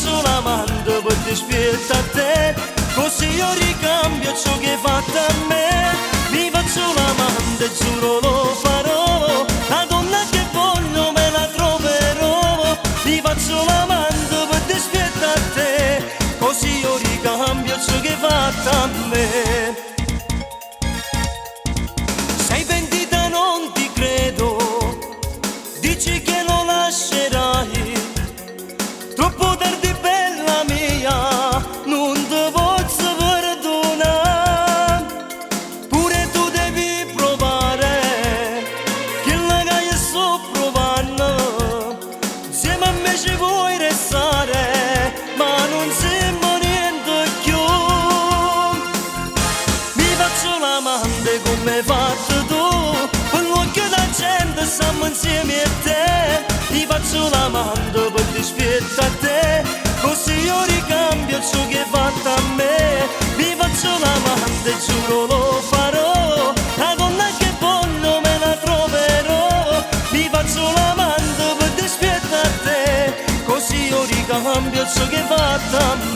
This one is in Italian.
faccio l'amante per dispietto a te, così io ricambio ciò che hai fatto a me. Mi faccio l'amante, giuro lo farò, la donna che voglio me la troverò. Mi faccio l'amante per dispietto a te, così io ricambio ciò che hai fatto a me. Sei pentita, non ti credo, dici che lo lascerai. Troppo tardi, bella mia, non ti posso perdonare. Pure tu devi provare quella che io sto provando. Insieme a me ci vuoi restare, ma non sembra niente più. Mi faccio l'amante come hai fatto tu, per l'occhio da gente stiamo insieme a te. Mi faccio l'amante per dispietto a te, così io ricambio ciò che hai fatto a me. Mi faccio l'amante, giuro lo farò, la donna che voglio me la troverò. Mi faccio l'amante per dispietto a te, così io ricambio ciò che hai fatto a me.